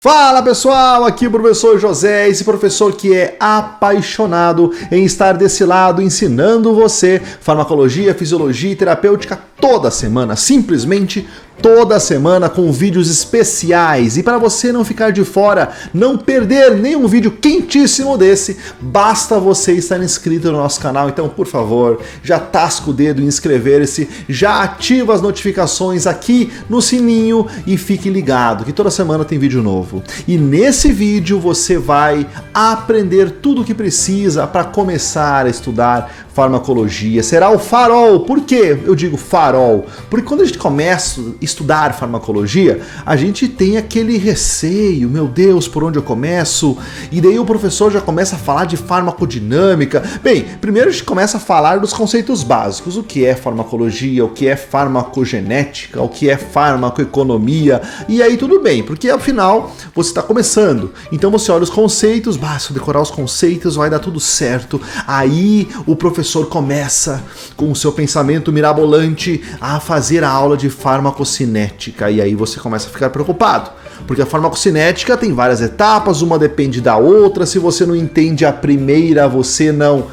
Fala pessoal, aqui o professor José, esse professor que é apaixonado em estar desse lado ensinando você farmacologia, fisiologia e terapêutica toda semana, simplesmente toda semana com vídeos especiais. E para você não ficar de fora, não perder nenhum vídeo quentíssimo desse, basta você estar inscrito no nosso canal. Então, por favor, já tasca o dedo em inscrever-se, já ativa as notificações aqui no sininho e fique ligado que toda semana tem vídeo novo. E nesse vídeo você vai aprender tudo o que precisa para começar a estudar farmacologia. Será o farol. Por que eu digo farol? Porque quando a gente começa a estudar farmacologia, a gente tem aquele receio, meu Deus, por onde eu começo? E daí o professor já começa a falar de farmacodinâmica. Bem, primeiro a gente começa a falar dos conceitos básicos, o que é farmacologia, o que é farmacogenética, o que é farmacoeconomia, e aí tudo bem, porque afinal você está começando. Então você olha os conceitos, basta decorar os conceitos, vai dar tudo certo. Aí o professor começa com o seu pensamento mirabolante a fazer a aula de farmacocinética, e aí você começa a ficar preocupado, porque a farmacocinética tem várias etapas, uma depende da outra. Se você não entende a primeira, você não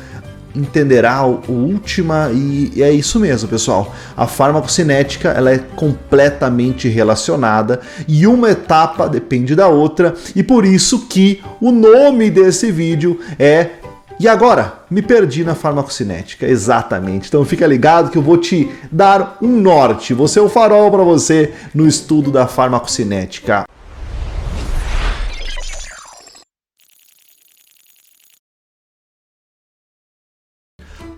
entenderá a última, e é isso mesmo, pessoal. A farmacocinética, ela é completamente relacionada e uma etapa depende da outra, e por isso que o nome desse vídeo é "E agora? Me perdi na farmacocinética". Exatamente. Então fica ligado que eu vou te dar um norte, vou ser o farol para você no estudo da farmacocinética.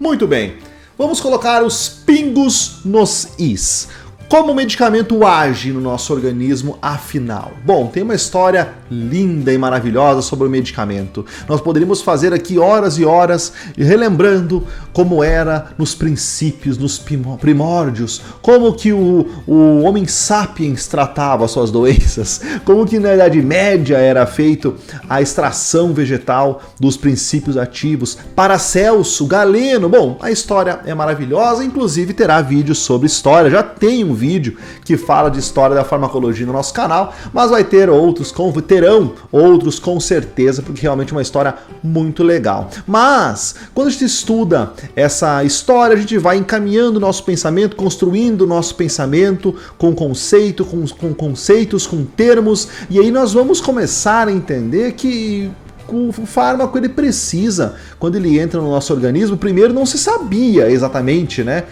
Muito bem, vamos colocar os pingos nos is. Como o medicamento age no nosso organismo, afinal? Bom, tem uma história linda e maravilhosa sobre o medicamento. Nós poderíamos fazer aqui horas e horas relembrando como era nos princípios, nos primórdios, como que o Homo sapiens tratava suas doenças, como que na Idade Média era feito a extração vegetal dos princípios ativos. Paracelso, Galeno, bom, a história é maravilhosa, inclusive terá vídeos sobre história, já tem um vídeo que fala de história da farmacologia no nosso canal, mas vai ter outros, terão outros com certeza, porque realmente é uma história muito legal. Mas, quando a gente estuda essa história, a gente vai encaminhando o nosso pensamento, construindo o nosso pensamento com conceito, com conceitos, com termos, e aí nós vamos começar a entender que o fármaco ele precisa, quando ele entra no nosso organismo, primeiro não se sabia exatamente, né,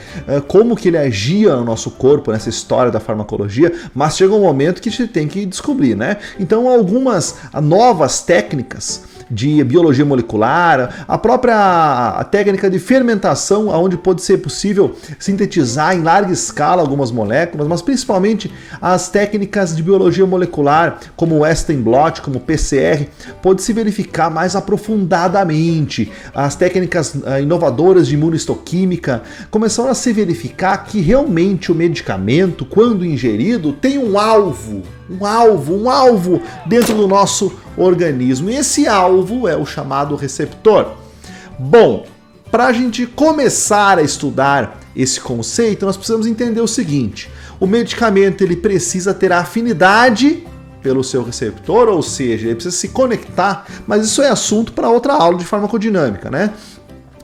como que ele agia no nosso corpo nessa história da farmacologia, mas chega um momento que a gente tem que descobrir, né? Então algumas novas técnicas de biologia molecular, a própria técnica de fermentação, onde pode ser possível sintetizar em larga escala algumas moléculas, mas principalmente as técnicas de biologia molecular, como o Western blot, como o PCR, pode se verificar mais aprofundadamente. As técnicas inovadoras de imunohistoquímica começaram a se verificar que realmente o medicamento, quando ingerido, tem um alvo dentro do nosso organismo. E esse alvo é o chamado receptor. Bom, para a gente começar a estudar esse conceito, nós precisamos entender o seguinte: o medicamento ele precisa ter afinidade pelo seu receptor, ou seja, ele precisa se conectar, mas isso é assunto para outra aula de farmacodinâmica, né?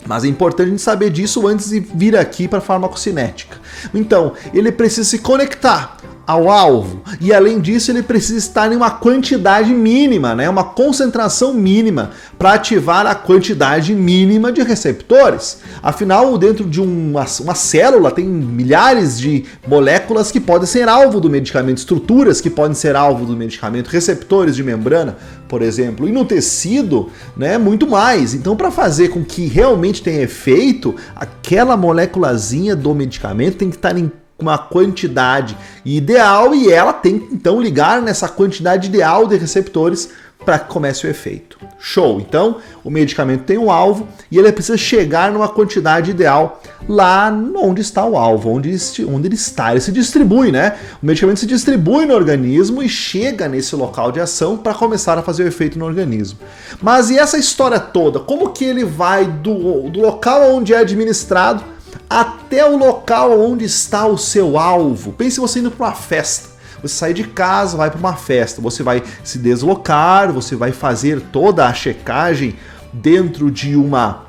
Mas é importante a gente saber disso antes de vir aqui para a farmacocinética. Então, ele precisa se conectar ao alvo, e além disso ele precisa estar em uma quantidade mínima, né? Uma concentração mínima para ativar a quantidade mínima de receptores. Afinal, dentro de uma célula tem milhares de moléculas que podem ser alvo do medicamento, estruturas que podem ser alvo do medicamento, receptores de membrana, por exemplo, e no tecido, né, muito mais. Então, para fazer com que realmente tenha efeito, aquela moléculazinha do medicamento tem que estar em uma quantidade ideal, e ela tem que então ligar nessa quantidade ideal de receptores para que comece o efeito. Show! Então, o medicamento tem um alvo e ele precisa chegar numa quantidade ideal lá onde está o alvo, onde ele está. Ele se distribui, né? O medicamento se distribui no organismo e chega nesse local de ação para começar a fazer o efeito no organismo. Mas e essa história toda? Como que ele vai do local onde é administrado até o local onde está o seu alvo? Pense você indo para uma festa. Você sai de casa, vai para uma festa, você vai se deslocar, você vai fazer toda a checagem dentro de uma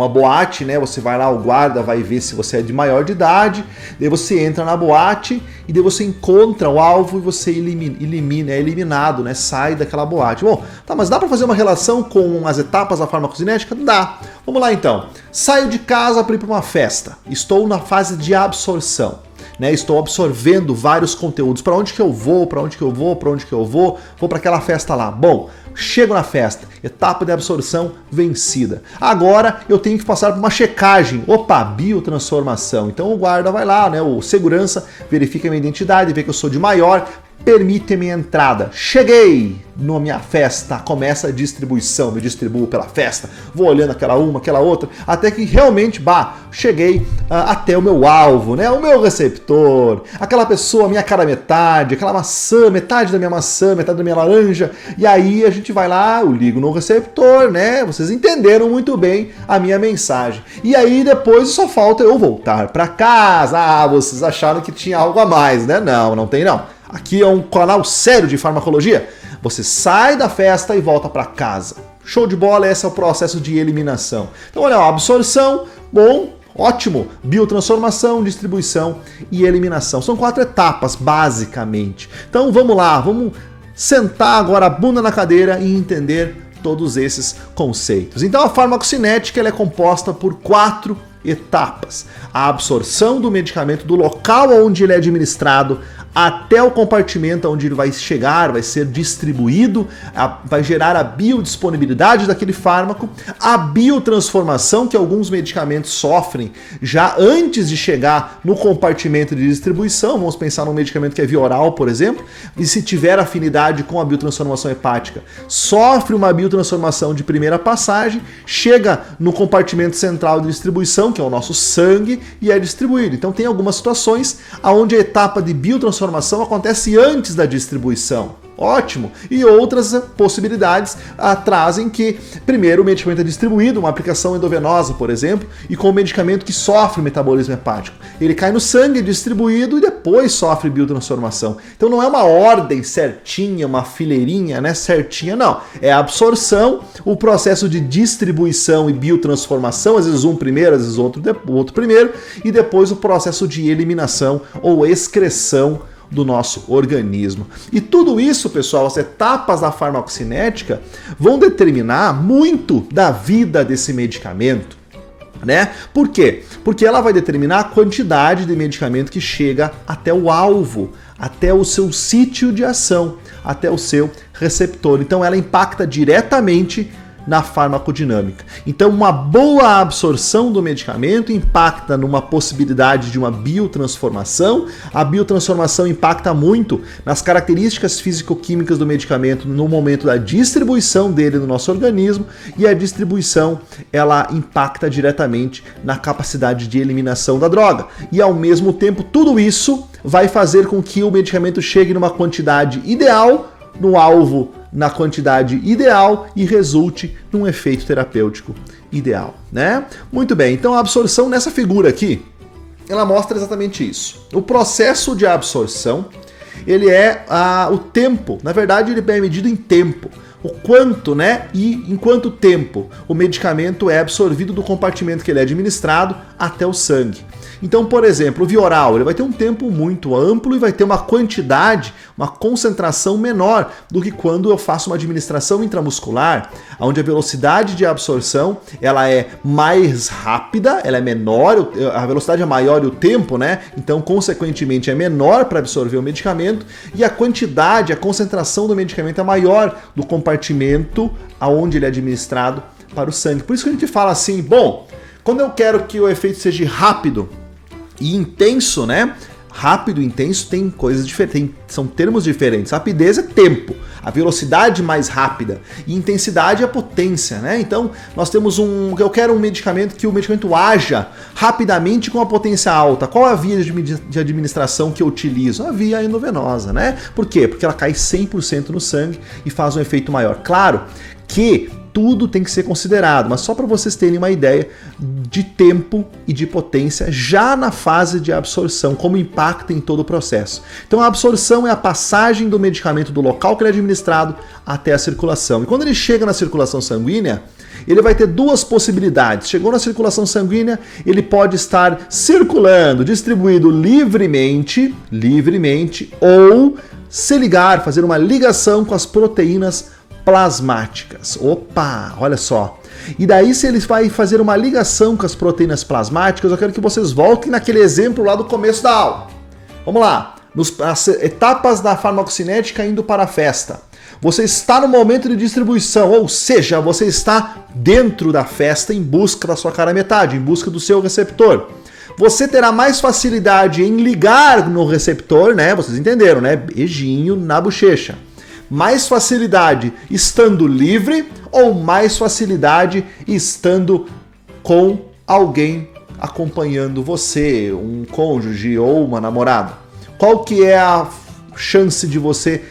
boate, né? Você vai lá, o guarda vai ver se você é de maior de idade, daí você entra na boate e daí você encontra o alvo e você é eliminado, né? Sai daquela boate. Bom, tá, mas dá para fazer uma relação com as etapas da farmacocinética? Dá. Vamos lá então. Saio de casa para ir para uma festa. Estou na fase de absorção. Né, estou absorvendo vários conteúdos. Para onde que eu vou? Para onde que eu vou? Para onde que eu vou? Vou para aquela festa lá. Bom, chego na festa. Etapa de absorção vencida. Agora eu tenho que passar por uma checagem. Opa, biotransformação. Então o guarda vai lá, né? O segurança verifica a minha identidade, vê que eu sou de maior, permite a minha entrada. Cheguei na minha festa, começa a distribuição, me distribuo pela festa, vou olhando aquela uma, aquela outra, até que realmente, cheguei até o meu alvo, né? O meu receptor, aquela pessoa, minha cara metade, aquela maçã, metade da minha maçã, metade da minha laranja, e aí a gente vai lá, eu ligo no receptor, né? Vocês entenderam muito bem a minha mensagem. E aí depois só falta eu voltar para casa. Ah, vocês acharam que tinha algo a mais, né? Não, não tem não. Aqui é um canal sério de farmacologia. Você sai da festa e volta para casa. Show de bola, esse é o processo de eliminação. Então, olha, absorção, bom, ótimo. Biotransformação, distribuição e eliminação. São 4 etapas, basicamente. Então, vamos lá, vamos sentar agora a bunda na cadeira e entender todos esses conceitos. Então, a farmacocinética ela é composta por 4 etapas. A absorção do medicamento do local onde ele é administrado até o compartimento onde ele vai chegar, vai ser distribuído, vai gerar a biodisponibilidade daquele fármaco, a biotransformação que alguns medicamentos sofrem já antes de chegar no compartimento de distribuição. Vamos pensar num medicamento que é via oral, por exemplo, e se tiver afinidade com a biotransformação hepática, sofre uma biotransformação de primeira passagem, chega no compartimento central de distribuição, que é o nosso sangue, e é distribuído. Então tem algumas situações onde a etapa de biotransformação acontece antes da distribuição. Ótimo! E outras possibilidades trazem que primeiro o medicamento é distribuído, uma aplicação endovenosa, por exemplo, e com o medicamento que sofre metabolismo hepático. Ele cai no sangue, é distribuído e depois sofre biotransformação. Então não é uma ordem certinha, uma fileirinha, né, certinha, não. É a absorção, o processo de distribuição e biotransformação, às vezes um primeiro, às vezes o outro primeiro, e depois o processo de eliminação ou excreção do nosso organismo. E tudo isso, pessoal, as etapas da farmacocinética vão determinar muito da vida desse medicamento, né? Por quê? Porque ela vai determinar a quantidade de medicamento que chega até o alvo, até o seu sítio de ação, até o seu receptor. Então ela impacta diretamente na farmacodinâmica. Então, uma boa absorção do medicamento impacta numa possibilidade de uma biotransformação. A biotransformação impacta muito nas características físico-químicas do medicamento no momento da distribuição dele no nosso organismo, e a distribuição ela impacta diretamente na capacidade de eliminação da droga. E ao mesmo tempo, tudo isso vai fazer com que o medicamento chegue numa quantidade ideal, no alvo na quantidade ideal e resulte num efeito terapêutico ideal, né? Muito bem, então a absorção nessa figura aqui, ela mostra exatamente isso. O processo de absorção, ele é o tempo, na verdade ele é medido em tempo. O quanto, né? E em quanto tempo o medicamento é absorvido do compartimento que ele é administrado até o sangue. Então, por exemplo, o via oral, ele vai ter um tempo muito amplo e vai ter uma quantidade, uma concentração menor do que quando eu faço uma administração intramuscular, onde a velocidade de absorção ela é mais rápida, ela é menor, a velocidade é maior e o tempo, né? Então, consequentemente, é menor para absorver o medicamento e a quantidade, a concentração do medicamento é maior do compartimento aonde ele é administrado para o sangue. Por isso que a gente fala assim, bom, quando eu quero que o efeito seja rápido e intenso, né? Rápido e intenso tem coisas diferentes, são termos diferentes. Rapidez é tempo, a velocidade mais rápida, e intensidade é potência, né? Então, nós temos eu quero um medicamento que o medicamento haja rapidamente com a potência alta. Qual é a via de administração que eu utilizo? A via endovenosa, né? Por quê? Porque ela cai 100% no sangue e faz um efeito maior. Claro que tudo tem que ser considerado, mas só para vocês terem uma ideia de tempo e de potência já na fase de absorção, como impacta em todo o processo. Então a absorção é a passagem do medicamento do local que ele é administrado até a circulação. E quando ele chega na circulação sanguínea, ele vai ter duas possibilidades. Chegou na circulação sanguínea, ele pode estar circulando, distribuído livremente, ou se ligar, fazer uma ligação com as proteínas plasmáticas. Opa, olha só. E daí, se ele vai fazer uma ligação com as proteínas plasmáticas, eu quero que vocês voltem naquele exemplo lá do começo da aula. Vamos lá. As etapas da farmacocinética indo para a festa. Você está no momento de distribuição, ou seja, você está dentro da festa em busca da sua cara metade, em busca do seu receptor. Você terá mais facilidade em ligar no receptor, né? Vocês entenderam, né? Beijinho na bochecha. Mais facilidade estando livre ou mais facilidade estando com alguém acompanhando você, um cônjuge ou uma namorada? Qual que é a chance de você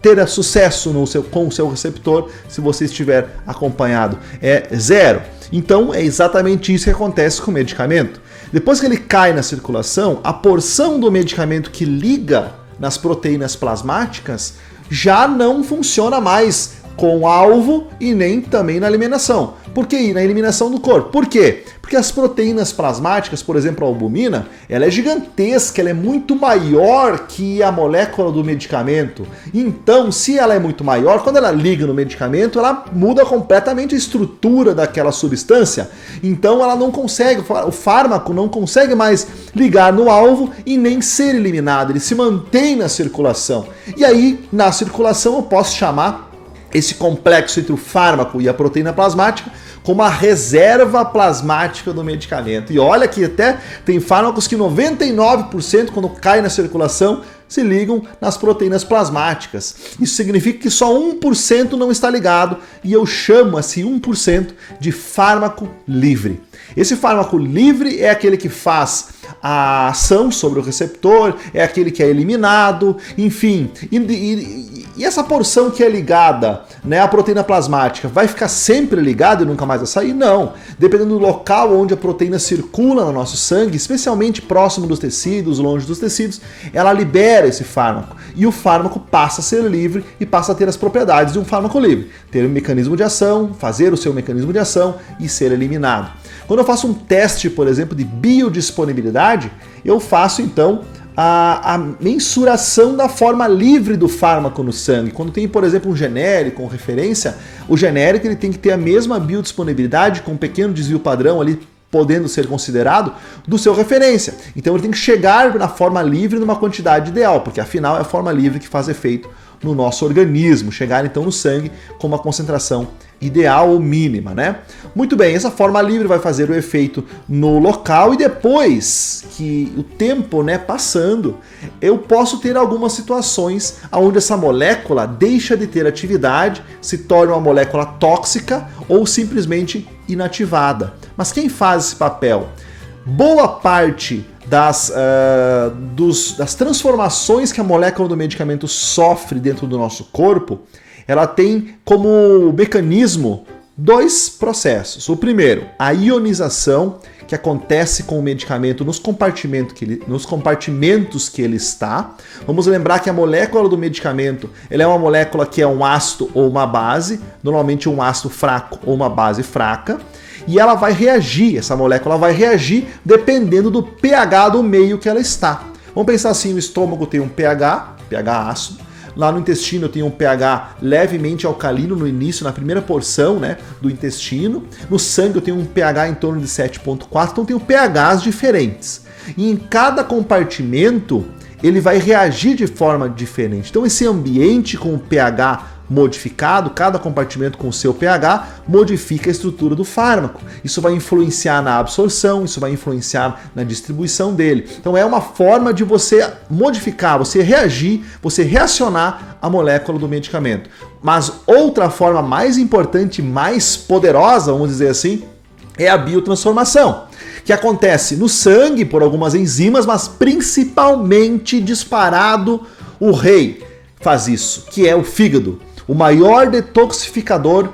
ter sucesso com o seu receptor se você estiver acompanhado? É zero. Então é exatamente isso que acontece com o medicamento. Depois que ele cai na circulação, a porção do medicamento que liga nas proteínas plasmáticas já não funciona mais com o alvo e nem também na eliminação. Por que na eliminação do corpo? Por quê? Porque as proteínas plasmáticas, por exemplo, a albumina, ela é gigantesca, ela é muito maior que a molécula do medicamento. Então, se ela é muito maior, quando ela liga no medicamento, ela muda completamente a estrutura daquela substância. Então, ela não consegue, o fármaco não consegue mais ligar no alvo e nem ser eliminado, ele se mantém na circulação. E aí, na circulação, eu posso chamar esse complexo entre o fármaco e a proteína plasmática como a reserva plasmática do medicamento. E olha que até tem fármacos que 99% quando cai na circulação se ligam nas proteínas plasmáticas. Isso significa que só 1% não está ligado e eu chamo esse 1% de fármaco livre. Esse fármaco livre é aquele que faz a ação sobre o receptor, é aquele que é eliminado, enfim. E essa porção que é ligada, né, à proteína plasmática, vai ficar sempre ligada e nunca mais vai sair? Não. Dependendo do local onde a proteína circula no nosso sangue, especialmente próximo dos tecidos, longe dos tecidos, ela libera esse fármaco. E o fármaco passa a ser livre e passa a ter as propriedades de um fármaco livre. Ter um mecanismo de ação, fazer o seu mecanismo de ação e ser eliminado. Quando eu faço um teste, por exemplo, de biodisponibilidade, eu faço então a mensuração da forma livre do fármaco no sangue. Quando tem, por exemplo, um genérico com referência, o genérico ele tem que ter a mesma biodisponibilidade, com um pequeno desvio padrão ali, podendo ser considerado, do seu referência. Então ele tem que chegar na forma livre numa quantidade ideal, porque afinal é a forma livre que faz efeito no nosso organismo, chegar então no sangue com uma concentração ideal ou mínima, né? Muito bem, essa forma livre vai fazer o efeito no local e depois que o tempo, né, passando, eu posso ter algumas situações onde essa molécula deixa de ter atividade, se torna uma molécula tóxica ou simplesmente inativada. Mas quem faz esse papel? Boa parte das transformações que a molécula do medicamento sofre dentro do nosso corpo, ela tem como mecanismo dois processos. O primeiro, a ionização, que acontece com o medicamento nos compartimentos que ele está. Vamos lembrar que a molécula do medicamento ela é uma molécula que é um ácido ou uma base, normalmente um ácido fraco ou uma base fraca. E ela vai reagir, essa molécula vai reagir dependendo do pH do meio que ela está. Vamos pensar assim, o estômago tem um pH ácido, lá no intestino eu tenho um pH levemente alcalino no início, na primeira porção, né, do intestino. No sangue eu tenho um pH em torno de 7,4, então eu tenho pHs diferentes. E em cada compartimento ele vai reagir de forma diferente. Então esse ambiente com o pH modificado, cada compartimento com o seu pH, modifica a estrutura do fármaco. Isso vai influenciar na absorção, isso vai influenciar na distribuição dele. Então é uma forma de você modificar, você reagir, você reacionar à molécula do medicamento. Mas outra forma mais importante, mais poderosa, vamos dizer assim, é a biotransformação, que acontece no sangue por algumas enzimas, mas principalmente disparado o rei faz isso, que é o fígado. o maior detoxificador,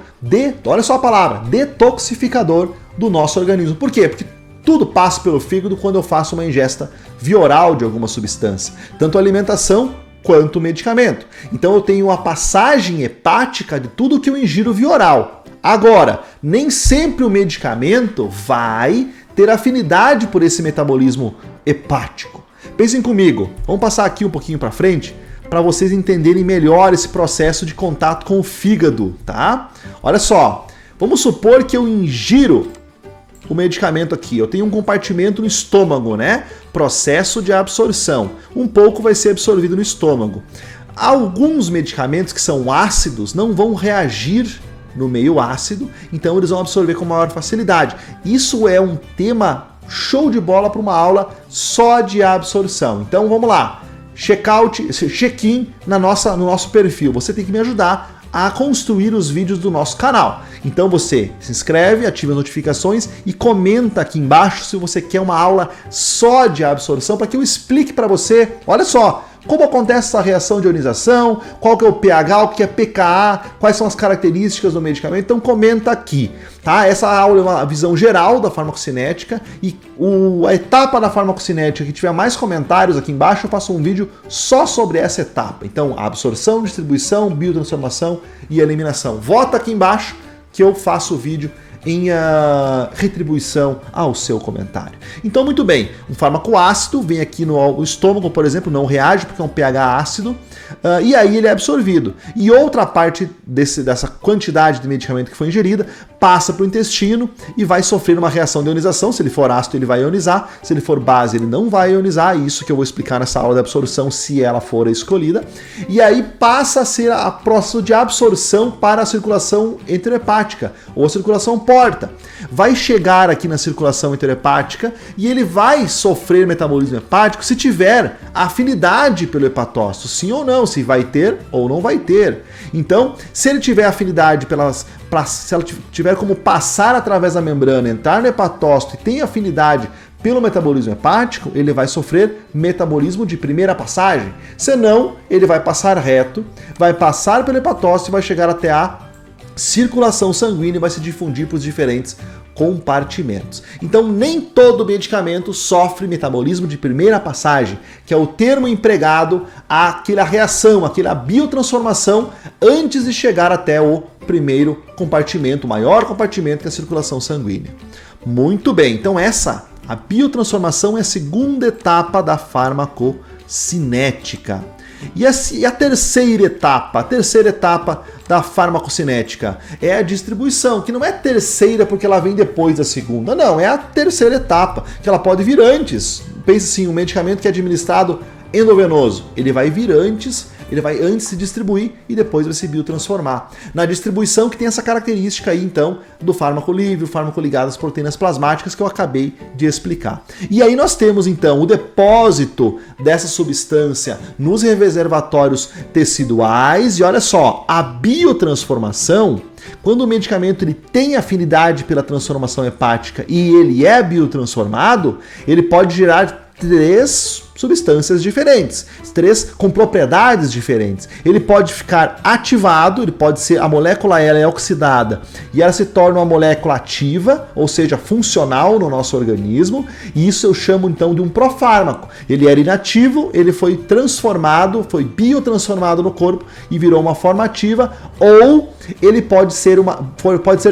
olha só a palavra, detoxificador do nosso organismo. Por quê? Porque tudo passa pelo fígado quando eu faço uma ingesta via oral de alguma substância, tanto alimentação quanto medicamento. Então eu tenho uma passagem hepática de tudo que eu ingiro via oral. Agora, nem sempre o medicamento vai ter afinidade por esse metabolismo hepático. Pensem comigo, vamos passar aqui um pouquinho para frente para vocês entenderem melhor esse processo de contato com o fígado, tá? Olha só, vamos supor que eu ingiro o medicamento aqui, eu tenho um compartimento no estômago, né? Processo de absorção. Um pouco vai ser absorvido no estômago. Alguns medicamentos que são ácidos não vão reagir no meio ácido, então eles vão absorver com maior facilidade. Isso é um tema show de bola para uma aula só de absorção. Então vamos lá, check-in no nosso perfil. Você tem que me ajudar a construir os vídeos do nosso canal. Então você se inscreve, ativa as notificações e comenta aqui embaixo se você quer uma aula só de absorção para que eu explique para você, olha só, como acontece essa reação de ionização, qual que é o pH, o que é pKa, quais são as características do medicamento. Então comenta aqui, tá? Essa aula é uma visão geral da farmacocinética e a etapa da farmacocinética que tiver mais comentários aqui embaixo, eu faço um vídeo só sobre essa etapa. Então, absorção, distribuição, biotransformação e eliminação. Vota aqui embaixo que eu faço o vídeo em retribuição ao seu comentário. Então, muito bem, um fármaco ácido vem aqui no estômago, por exemplo, não reage porque é um pH ácido, e aí ele é absorvido. E outra parte dessa quantidade de medicamento que foi ingerida passa para o intestino e vai sofrer uma reação de ionização. Se ele for ácido, ele vai ionizar, se ele for base, ele não vai ionizar, isso que eu vou explicar nessa aula de absorção, se ela for a escolhida. E aí passa a ser a processo de absorção para a circulação enterohepática, ou a circulação porta. Vai chegar aqui na circulação enterohepática e ele vai sofrer metabolismo hepático se tiver afinidade pelo hepatócito, sim ou não, se vai ter ou não vai ter. Então, se ele tiver afinidade se ela tiver como passar através da membrana, entrar no hepatócito e tem afinidade pelo metabolismo hepático, ele vai sofrer metabolismo de primeira passagem. Senão, ele vai passar reto, vai passar pelo hepatócito e vai chegar até a circulação sanguínea e vai se difundir para os diferentes compartimentos. Então, nem todo medicamento sofre metabolismo de primeira passagem, que é o termo empregado àquela reação, àquela biotransformação antes de chegar até o primeiro compartimento, o maior compartimento, que é a circulação sanguínea. Muito bem, então a biotransformação é a segunda etapa da farmacocinética. E a terceira etapa da farmacocinética é a distribuição, que não é terceira porque ela vem depois da segunda, não, é a terceira etapa, que ela pode vir antes. Pense assim, um medicamento que é administrado endovenoso, ele vai vir antes, ele vai antes se distribuir e depois vai se biotransformar. Na distribuição que tem essa característica aí, então, do fármaco livre, o fármaco ligado às proteínas plasmáticas que eu acabei de explicar. E aí nós temos, então, o depósito dessa substância nos reservatórios teciduais e olha só, a biotransformação, quando o medicamento ele tem afinidade pela transformação hepática e ele é biotransformado, ele pode gerar 3 substâncias diferentes, 3 com propriedades diferentes. Ele pode ficar ativado, ele pode ser, a molécula ela é oxidada e ela se torna uma molécula ativa, ou seja, funcional no nosso organismo, e isso eu chamo então de um profármaco. Ele era inativo, ele foi transformado, foi biotransformado no corpo e virou uma forma ativa, ou ele pode ser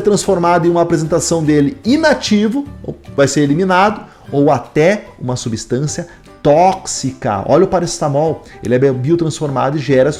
transformado em uma apresentação dele inativo, vai ser eliminado, ou até uma substância tóxica. Olha o paracetamol, ele é biotransformado e gera,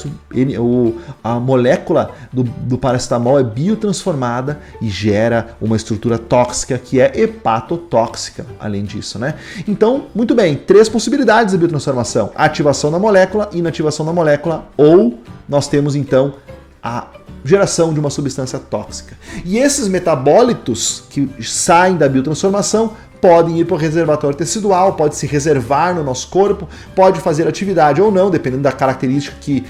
a molécula do paracetamol é biotransformada e gera uma estrutura tóxica que é hepatotóxica, além disso, né? Então, muito bem, 3 possibilidades de biotransformação: ativação da molécula, inativação da molécula, ou nós temos então a geração de uma substância tóxica. E esses metabólitos que saem da biotransformação podem ir para o reservatório tecidual, pode se reservar no nosso corpo, pode fazer atividade ou não, dependendo da característica que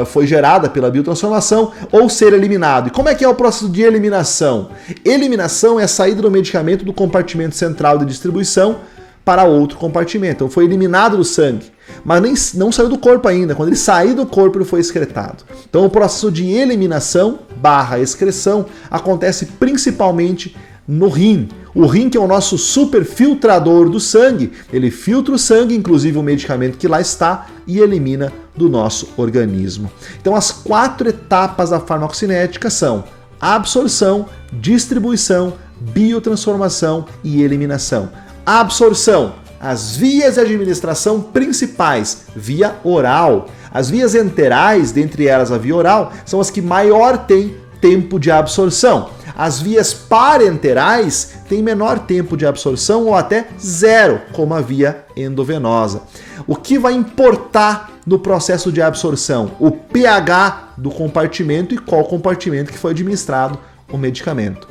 foi gerada pela biotransformação, ou ser eliminado. E como é que é o processo de eliminação? Eliminação é a saída do medicamento do compartimento central de distribuição para outro compartimento. Então foi eliminado do sangue. mas não saiu do corpo ainda. Quando ele sair do corpo, ele foi excretado. Então o processo de eliminação / excreção acontece principalmente no rim. O rim, que é o nosso superfiltrador do sangue, ele filtra o sangue, inclusive o medicamento que lá está, e elimina do nosso organismo. Então as 4 etapas da farmacocinética são absorção, distribuição, biotransformação e eliminação. Absorção, as vias de administração principais, via oral. As vias enterais, dentre elas a via oral, são as que maior têm tempo de absorção. As vias parenterais têm menor tempo de absorção ou até zero, como a via endovenosa. O que vai importar no processo de absorção? O pH do compartimento e qual compartimento que foi administrado o medicamento.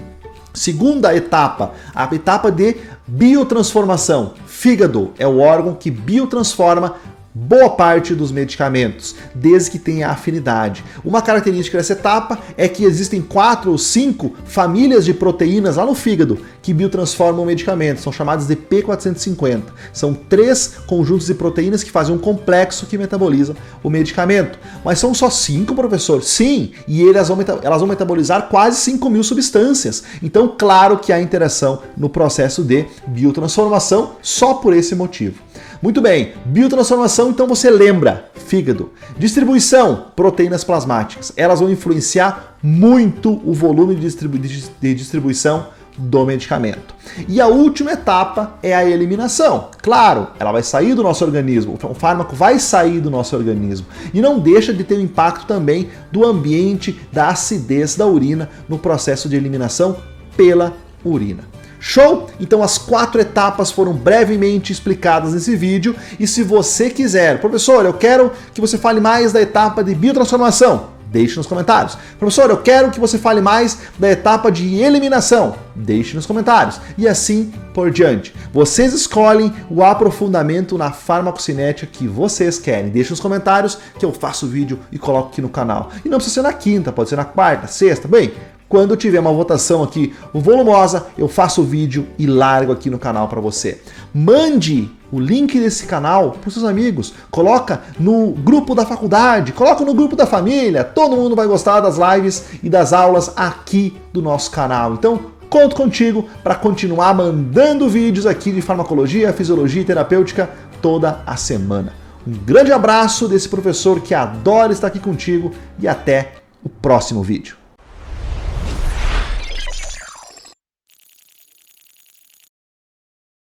Segunda etapa, a etapa de biotransformação. Fígado é o órgão que biotransforma boa parte dos medicamentos, desde que tenha afinidade. Uma característica dessa etapa é que existem 4 ou 5 famílias de proteínas lá no fígado que biotransformam o medicamento, são chamadas de P450. São 3 conjuntos de proteínas que fazem um complexo que metaboliza o medicamento. Mas são só 5, professor? Sim, e elas vão metabolizar quase 5.000 substâncias. Então, claro que há interação no processo de biotransformação só por esse motivo. Muito bem, biotransformação, então você lembra, fígado. Distribuição, proteínas plasmáticas. Elas vão influenciar muito o volume de distribuição do medicamento. E a última etapa é a eliminação. Claro, ela vai sair do nosso organismo, o fármaco vai sair do nosso organismo. E não deixa de ter um impacto também do ambiente, da acidez da urina no processo de eliminação pela urina. Show? Então as 4 etapas foram brevemente explicadas nesse vídeo e se você quiser, professor, eu quero que você fale mais da etapa de biotransformação, deixe nos comentários. Professor, eu quero que você fale mais da etapa de eliminação, deixe nos comentários. E assim por diante. Vocês escolhem o aprofundamento na farmacocinética que vocês querem. Deixe nos comentários que eu faço o vídeo e coloco aqui no canal. E não precisa ser na quinta, pode ser na quarta, sexta, bem... Quando tiver uma votação aqui volumosa, eu faço o vídeo e largo aqui no canal para você. Mande o link desse canal para os seus amigos, coloca no grupo da faculdade, coloca no grupo da família, todo mundo vai gostar das lives e das aulas aqui do nosso canal. Então, conto contigo para continuar mandando vídeos aqui de farmacologia, fisiologia e terapêutica toda a semana. Um grande abraço desse professor que adora estar aqui contigo e até o próximo vídeo.